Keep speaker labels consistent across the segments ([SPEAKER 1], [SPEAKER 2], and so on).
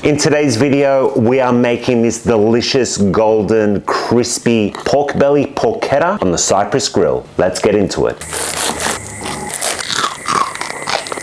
[SPEAKER 1] In today's video, we are making this delicious golden crispy pork belly porchetta on the Cypress grill. Let's get into it.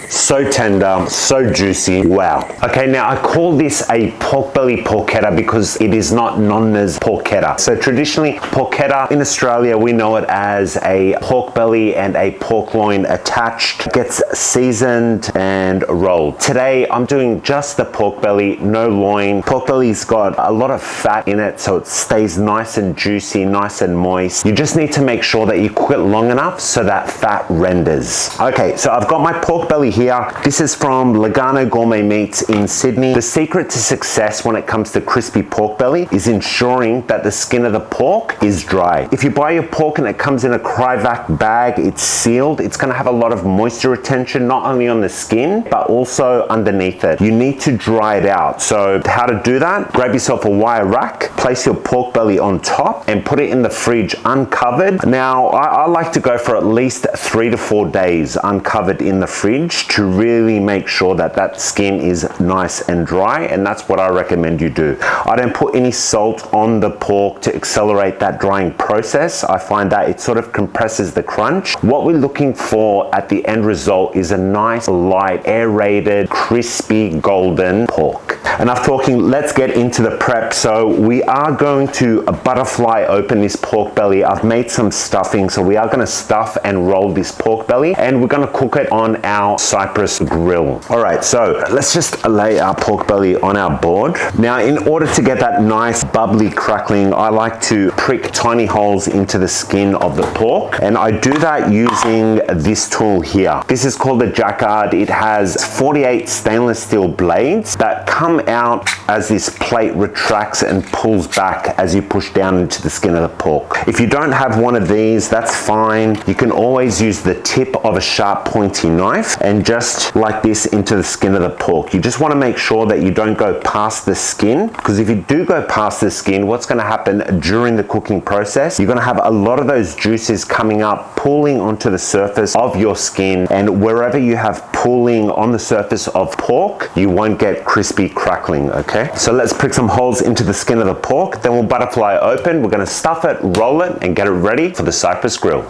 [SPEAKER 1] So tender, so juicy, wow. Okay, now I call this a pork belly porchetta because it is not Nonna's porchetta. So traditionally, porchetta in Australia, we know it as a pork belly and a pork loin attached, gets seasoned and rolled. Today, I'm doing just the pork belly, no loin. Pork belly's got a lot of fat in it, so it stays nice and juicy, nice and moist. You just need to make sure that you cook it long enough so that fat renders. Okay, so I've got my pork belly here. This is from Lagano Gourmet Meats in Sydney. The secret to success when it comes to crispy pork belly is ensuring that the skin of the pork is dry. If you buy your pork and it comes in a Cryovac bag, it's sealed, it's gonna have a lot of moisture retention, not only on the skin, but also underneath it. You need to dry it out. So how to do that? Grab yourself a wire rack, place your pork belly on top and put it in the fridge uncovered. Now, I like to go for at least 3 to 4 days uncovered in the fridge to really make sure that that skin is nice and dry, and that's what I recommend you do. I don't put any salt on the pork to accelerate that drying process. I find that it sort of compresses the crunch. What we're looking for at the end result is a nice, light, aerated, crispy, golden pork. Enough talking, let's get into the prep. So we are going to butterfly open this pork belly. I've made some stuffing, so we are going to stuff and roll this pork belly, and we're going to cook it on our Cypress grill. All right, so let's just lay our pork belly on our board. Now, in order to get that nice bubbly crackling, I like to prick tiny holes into the skin of the pork, and I do that using this tool here. This is called a jacquard. It has 48 stainless steel blades that come out as this plate retracts and pulls back as you push down into the skin of the pork. If you don't have one of these, that's fine. You can always use the tip of a sharp pointy knife and just like this into the skin of the pork. You just want to make sure that you don't go past the skin, because if you do go past the skin, what's going to happen during the cooking process, you're going to have a lot of those juices coming up, pooling onto the surface of your skin, and wherever you have pooling on the surface of pork, you won't get crispy crackling. Okay, so let's prick some holes into the skin of the pork, then we'll butterfly open. We're going to stuff it, roll it, and get it ready for the Cypress grill.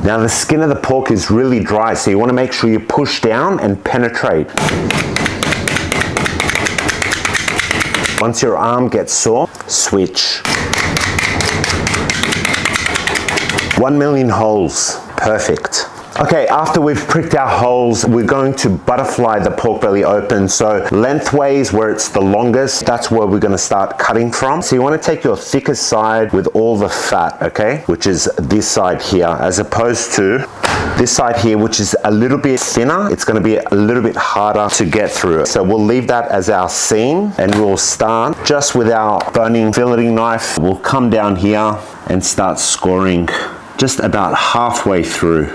[SPEAKER 1] Now, the skin of the pork is really dry, so you want to make sure you push down and penetrate. Once your arm gets sore, switch. 1 million holes, perfect. Okay, after we've pricked our holes, we're going to butterfly the pork belly open. So lengthways, where it's the longest, that's where we're gonna start cutting from. So you wanna take your thickest side with all the fat, okay? Which is this side here, as opposed to this side here, which is a little bit thinner. It's gonna be a little bit harder to get through. So we'll leave that as our seam, and we'll start just with our boning filleting knife. We'll come down here and start scoring just about halfway through.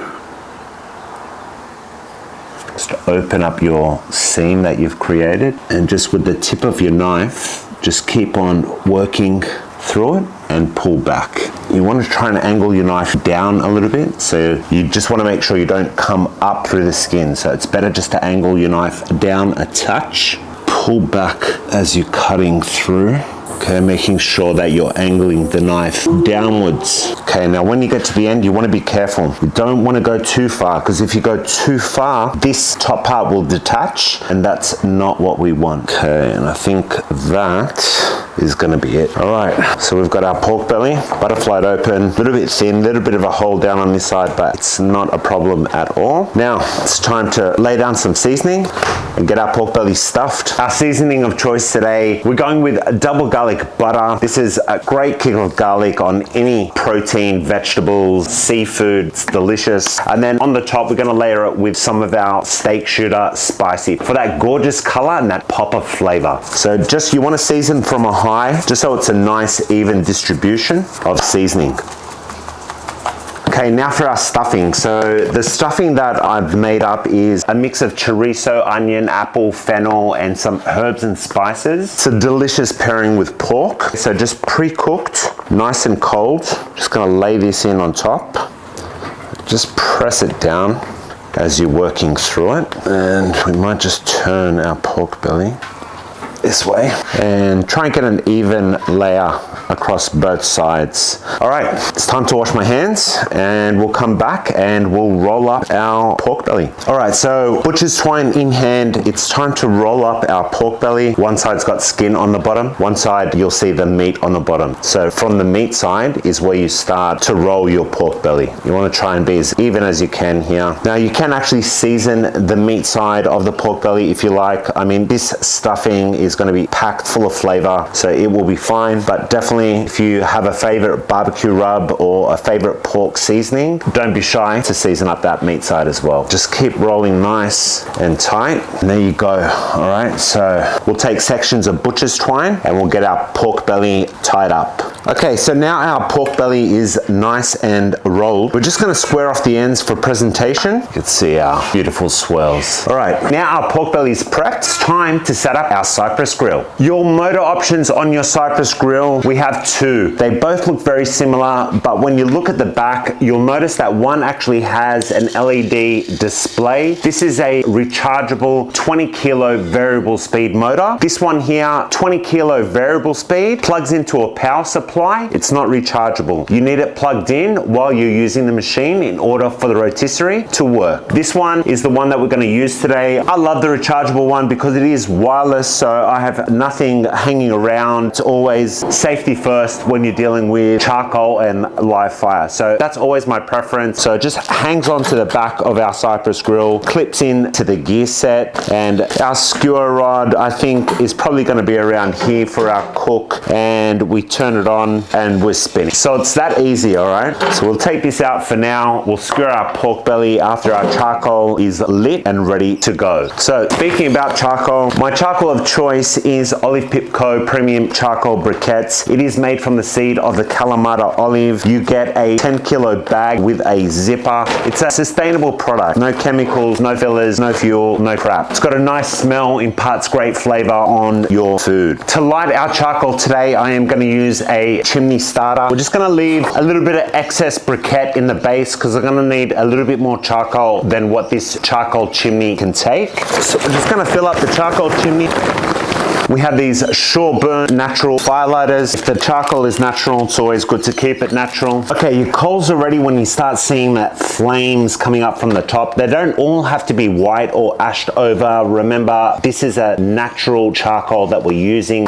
[SPEAKER 1] Just open up your seam that you've created, and just with the tip of your knife, just keep on working through it and pull back. You want to try and angle your knife down a little bit, so you just want to make sure you don't come up through the skin. So it's better just to angle your knife down a touch, pull back as you're cutting through. Okay, making sure that you're angling the knife downwards. Okay, now when you get to the end, you want to be careful. You don't want to go too far, because if you go too far, this top part will detach, and that's not what we want. Okay, and I think that is going to be it. All right, so we've got our pork belly butterflied open, a little bit thin, a little bit of a hole down on this side, but it's not a problem at all. Now it's time to lay down some seasoning and get our pork belly stuffed. Our seasoning of choice today, we're going with a double garlic butter. This is a great kick of garlic on any protein, vegetables, seafood. It's delicious. And then on the top, we're going to layer it with some of our steak shooter spicy for that gorgeous color and that pop of flavor. So just, you want to season from a high, just so it's a nice even distribution of seasoning. Okay, now for our stuffing. So the stuffing that I've made up is a mix of chorizo, onion, apple, fennel, and some herbs and spices. It's a delicious pairing with pork. So just pre-cooked, nice and cold. Just gonna lay this in on top. Just press it down. as you're working through it. And we might just turn our pork belly this way and try and get an even layer across both sides. All right, it's time to wash my hands, and we'll come back and we'll roll up our pork belly. All right, so butcher's twine in hand, it's time to roll up our pork belly. One side's got skin on the bottom, one side you'll see the meat on the bottom. So from the meat side is where you start to roll your pork belly. You want to try and be as even as you can here. Now you can actually season the meat side of the pork belly if you like. I mean, this stuffing is going to be packed full of flavor, so it will be fine. But definitely, if you have a favorite barbecue rub or a favorite pork seasoning, don't be shy to season up that meat side as well. Just keep rolling nice and tight, and there you go. All right, so we'll take sections of butcher's twine and we'll get our pork belly tied up. Okay, so now our pork belly is nice and rolled. We're just going to square off the ends for presentation. You can see our beautiful swirls. All right, now our pork belly is prepped. It's time to set up our Cypress grill. Your motor options on your Cypress grill, we have two. They both look very similar, but when you look at the back, you'll notice that one actually has an LED display. This is a rechargeable 20 kilo variable speed motor. This one here, 20 kilo variable speed, plugs into a power supply. It's not rechargeable. You need it plugged in while you're using the machine in order for the rotisserie to work. This one is the one that we're going to use today. I love the rechargeable one because it is wireless, so I have nothing hanging around. It's always safety first when you're dealing with charcoal and live fire. So that's always my preference. So it just hangs onto the back of our Cypress grill, clips in to the gear set, and our skewer rod, I think, is probably going to be around here for our cook, and we turn it on and we're spinning. So it's that easy, all right? So we'll take this out for now. We'll skewer our pork belly after our charcoal is lit and ready to go. So speaking about charcoal, my charcoal of choice is Olive Pipco Premium Charcoal Briquettes. It is made from the seed of the Kalamata olive. You get a 10 kilo bag with a zipper. It's a sustainable product. No chemicals, no fillers, no fuel, no crap. It's got a nice smell, imparts great flavor on your food. To light our charcoal today, I am going to use a chimney starter. We're just going to leave a little bit of excess briquette in the base because I'm going to need a little bit more charcoal than what this charcoal chimney can take. So we're just going to fill up the charcoal chimney. We have these Sure Burn natural firelighters. If the charcoal is natural, it's always good to keep it natural. Okay, your coals are ready when you start seeing that flames coming up from the top. They don't all have to be white or ashed over. Remember, this is a natural charcoal that we're using.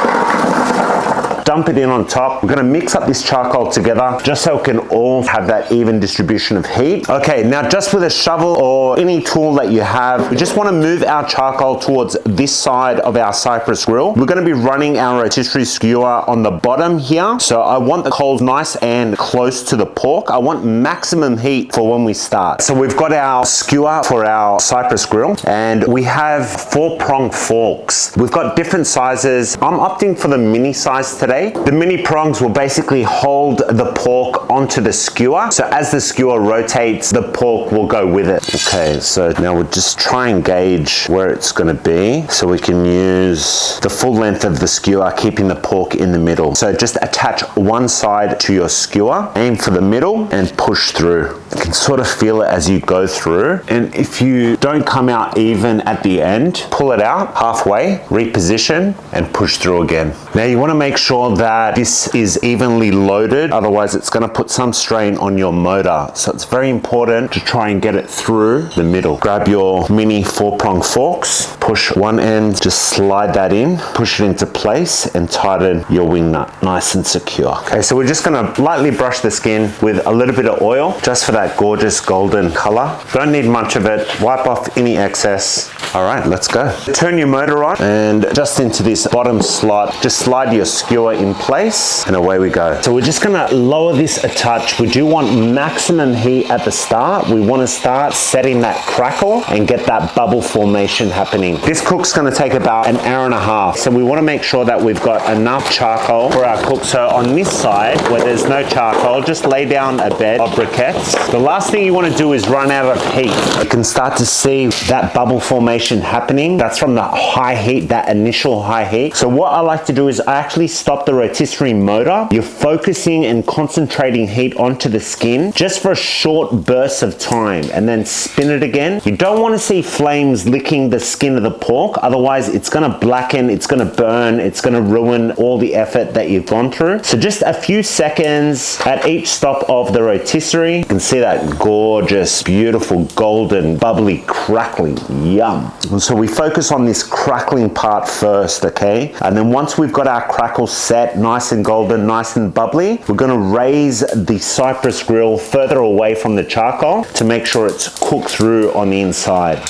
[SPEAKER 1] Dump it in on top. We're going to mix up this charcoal together just so it can all have that even distribution of heat. Okay, now just with a shovel or any tool that you have, we just want to move our charcoal towards this side of our Cypress grill. We're going to be running our rotisserie skewer on the bottom here. So I want the coals nice and close to the pork. I want maximum heat for when we start. So we've got our skewer for our Cypress grill, and we have 4-prong forks. We've got different sizes. I'm opting for the mini size today. The mini prongs will basically hold the pork onto the skewer. So as the skewer rotates, the pork will go with it. Okay, so now we'll just try and gauge where it's going to be so we can use the full length of the skewer, keeping the pork in the middle. So just attach one side to your skewer, aim for the middle, and push through. You can sort of feel it as you go through. And if you don't come out even at the end, pull it out halfway, reposition, and push through again. Now you want to make sure that this is evenly loaded, otherwise it's going to put some strain on your motor. So it's very important to try and get it through the middle. Grab your mini 4-prong forks, push one end, just slide that in, push it into place, and tighten your wing nut nice and secure. Okay, so we're just going to lightly brush the skin with a little bit of oil just for that gorgeous golden color. Don't need much of it. Wipe off any excess. All right, let's go. Turn your motor on, and just into this bottom slot, just slide your skewer in place, and away we go. So we're just gonna lower this a touch. We do want maximum heat at the start. We want to start setting that crackle and get that bubble formation happening. This cook's gonna take about an hour and a half. So we want to make sure that we've got enough charcoal for our cook. So on this side, where there's no charcoal, just lay down a bed of briquettes. The last thing you want to do is run out of heat. You can start to see that bubble formation happening. That's from the high heat, that initial high heat. So what I like to do is I actually stop up the rotisserie motor, you're focusing and concentrating heat onto the skin just for a short burst of time, and then spin it again. You don't want to see flames licking the skin of the pork, otherwise it's going to blacken, it's going to burn, it's going to ruin all the effort that you've gone through. So just a few seconds at each stop of the rotisserie. You can see that gorgeous, beautiful, golden, bubbly, crackling, yum. And so we focus on this crackling part first, okay? And then once we've got our crackle set, nice and golden, nice and bubbly, we're gonna raise the Cypress grill further away from the charcoal to make sure it's cooked through on the inside.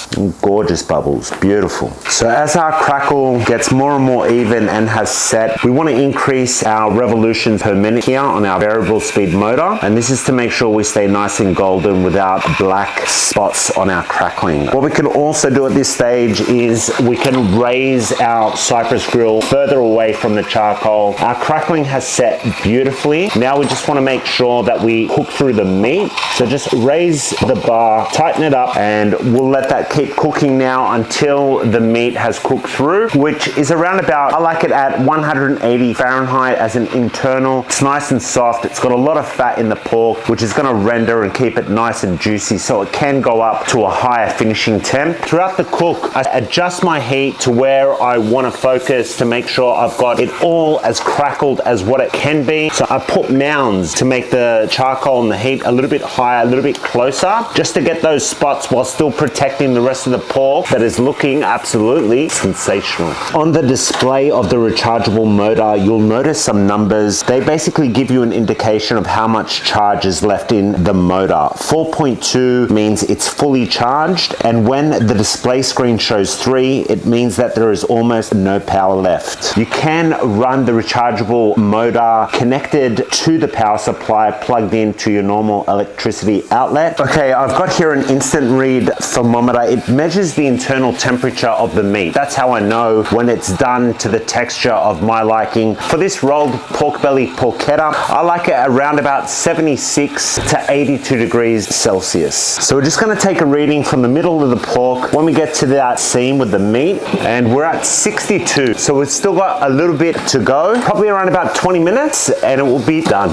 [SPEAKER 1] Gorgeous bubbles, beautiful. So as our crackle gets more and more even and has set, we wanna increase our revolutions per minute here on our variable speed motor. And this is to make sure we stay nice and golden without black spots on our crackling. What we can also do at this stage is we can raise our Cypress grill further away from the charcoal. Our crackling has set beautifully. Now we just want to make sure that we cook through the meat. So just raise the bar, tighten it up, and we'll let that keep cooking now until the meat has cooked through, which is around about, I like it at 180 Fahrenheit as an internal. It's nice and soft. It's got a lot of fat in the pork, which is going to render and keep it nice and juicy, so it can go up to a higher finishing temp. Throughout the cook, I adjust my heat to where I want to focus to make sure I've got it all as crackled as what it can be. So I put mounds to make the charcoal and the heat a little bit higher, a little bit closer, just to get those spots while still protecting the rest of the pork that is looking absolutely sensational. On the display of the rechargeable motor, you'll notice some numbers. They basically give you an indication of how much charge is left in the motor. 4.2 means it's fully charged, and when the display screen shows 3, it means that there is almost no power left. You can run the rechargeable motor connected to the power supply plugged into your normal electricity outlet. Okay, I've got here an instant read thermometer. It measures the internal temperature of the meat. That's how I know when it's done to the texture of my liking. For this rolled pork belly porchetta, I like it around about 76 to 82 degrees Celsius. So we're just going to take a reading from the middle of the pork when we get to that seam with the meat, and we're at 62. So we've still got a little bit to go, probably around about 20 minutes, and it will be done.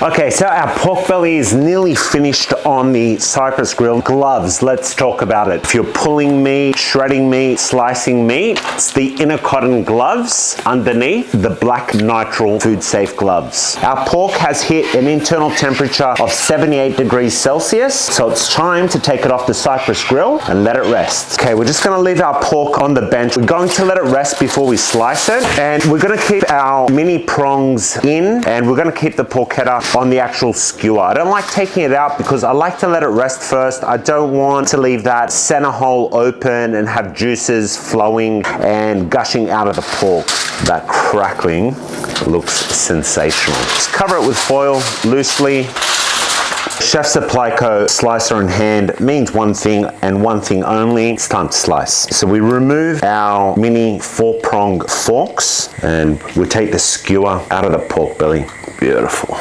[SPEAKER 1] Okay, so our pork belly is nearly finished on the Cypress grill. Gloves, let's talk about it. If you're pulling meat, shredding meat, slicing meat, it's the inner cotton gloves underneath the black nitrile food safe gloves. Our pork has hit an internal temperature of 78 degrees Celsius, so it's time to take it off the Cypress grill and let it rest. Okay, we're just gonna leave our pork on the bench. We're going to let it rest before we slice it, and we're gonna keep our mini prongs in, and we're gonna keep the porchetta on the actual skewer. I don't like taking it out because I like to let it rest first. I don't want to leave that center hole open and have juices flowing and gushing out of the pork. That crackling looks sensational. Just cover it with foil loosely. Chef Supply Co. slicer in hand means one thing and one thing only. It's time to slice. So we remove our mini 4-prong forks and we take the skewer out of the pork belly. Beautiful.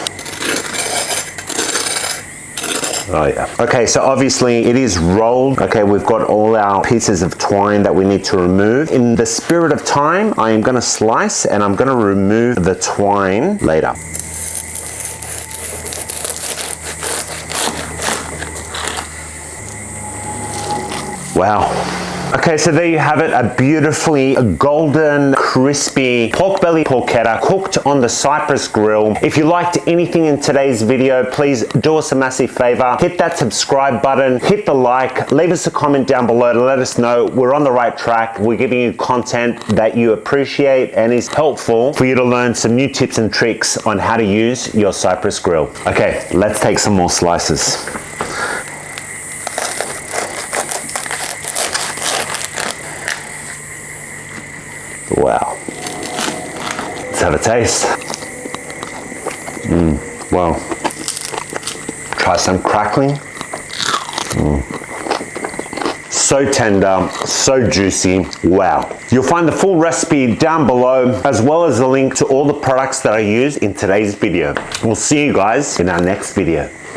[SPEAKER 1] Oh yeah. Okay, so obviously it is rolled. Okay, we've got all our pieces of twine that we need to remove. In the spirit of time, I am gonna slice and I'm gonna remove the twine later. Wow. Okay, so there you have it, a beautifully golden, crispy pork belly porchetta cooked on the Cypress grill. If you liked anything in today's video, please do us a massive favor. Hit that subscribe button, hit the like, leave us a comment down below to let us know we're on the right track. We're giving you content that you appreciate and is helpful for you to learn some new tips and tricks on how to use your Cypress grill. Okay, let's take some more slices. Wow. Let's have a taste. Wow. Try some crackling. So tender, so juicy. Wow. You'll find the full recipe down below, as well as a link to all the products that I use in today's video. We'll see you guys in our next video.